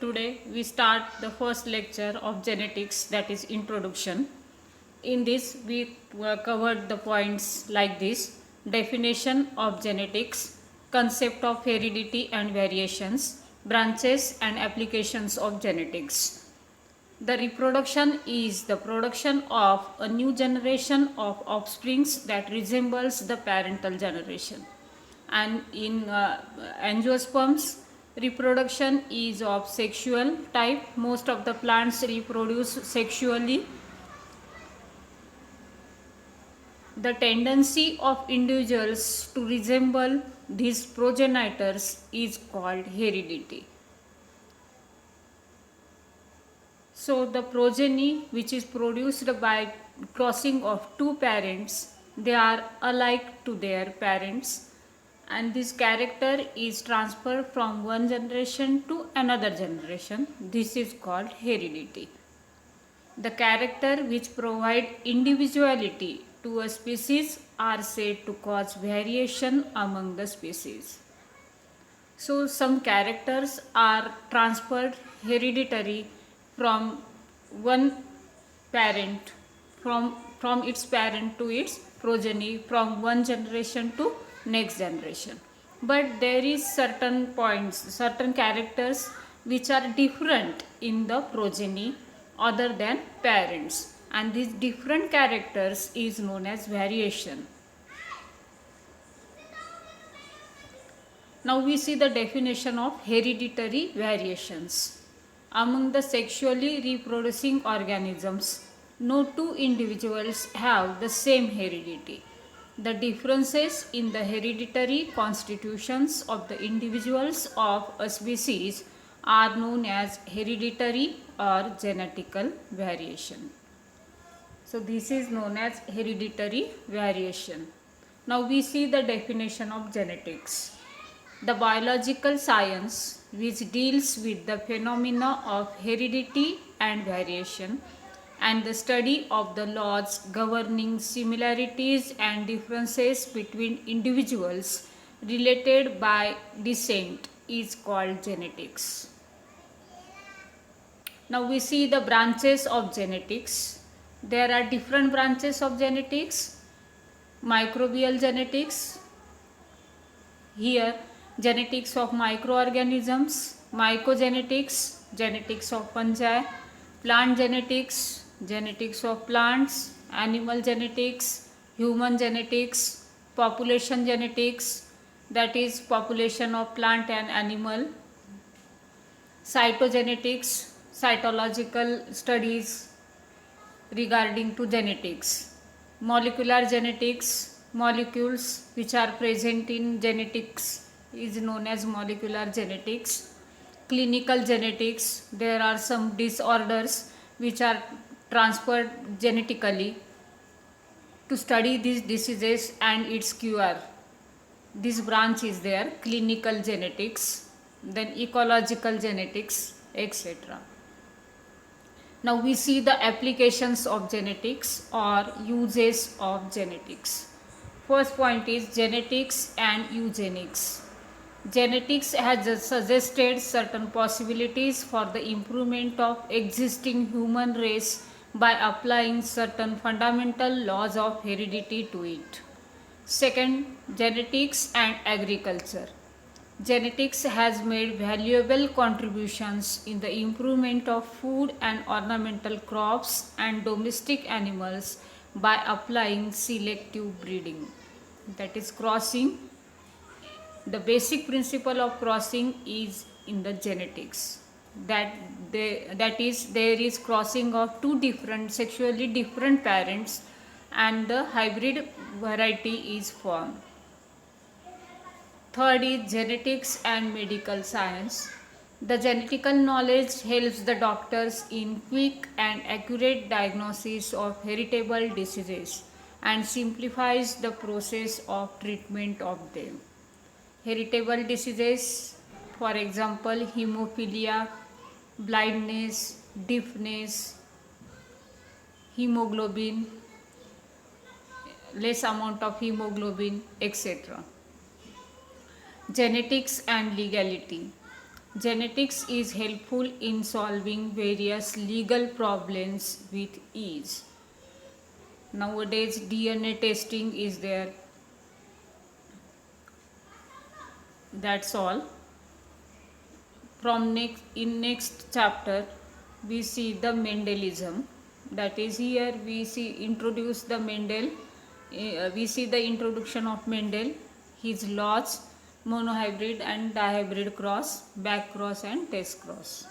Today we start the first lecture of genetics, that is introduction. In this we covered the points like this: definition of genetics, concept of heredity and variations, branches and applications of genetics. The reproduction is the production of a new generation of offsprings that resembles the parental generation. And in angiosperms, reproduction is of sexual type. Most of the plants reproduce sexually. The tendency of individuals to resemble these progenitors is called heredity. So the progeny which is produced by crossing of two parents, they are alike to their parents, and this character is transferred from one generation to another generation. This is called heredity. The character which provide individuality to a species are said to cause variation among the species. So some characters are transferred hereditary from one parent, from its parent to its progeny, from one generation to next generation. But there is certain points, certain characters which are different in the progeny other than parents, and these different characters is known as variation. Now we see the definition of hereditary variations. Among the sexually reproducing organisms, no two individuals have the same heredity. The differences in the hereditary constitutions of the individuals of a species are known as hereditary or genetical variation. So this is known as hereditary variation. Now we see the definition of genetics. The biological science which deals with the phenomena of heredity and variation, and the study of the laws governing similarities and differences between individuals related by descent, is called genetics. Now we see the branches of genetics. There are different branches of genetics. Microbial genetics. Here, genetics of microorganisms, mycogenetics, genetics of fungi, plant genetics, genetics of plants, animal genetics, human genetics, population genetics, that is population of plant and animal, cytogenetics, cytological studies regarding to genetics, molecular genetics, molecules which are present in genetics is known as molecular genetics. Clinical genetics, there are some disorders which are transferred genetically. To study these diseases and its cure, this branch is there, clinical genetics, then ecological genetics, etc. Now we see the applications of genetics or uses of genetics. First point is genetics and eugenics. Genetics has suggested certain possibilities for the improvement of existing human race by applying certain fundamental laws of heredity to it. Second, genetics and agriculture. Genetics has made valuable contributions in the improvement of food and ornamental crops and domestic animals by applying selective breeding, that is crossing. The basic principle of crossing is in the genetics, that is there is crossing of two different sexually different parents and the hybrid variety is formed. Third is genetics and medical science. The genetical knowledge helps the doctors in quick and accurate diagnosis of heritable diseases and simplifies the process of treatment of them. Heritable diseases, for example, hemophilia, blindness, deafness, hemoglobin, less amount of hemoglobin, etc. Genetics and legality. Genetics is helpful in solving various legal problems with ease. Nowadays DNA testing is there. That's all. From next chapter we see the Mendelism. That is, here we see introduce the Mendel. We see the introduction of Mendel, his laws, monohybrid and dihybrid cross, back cross and test cross.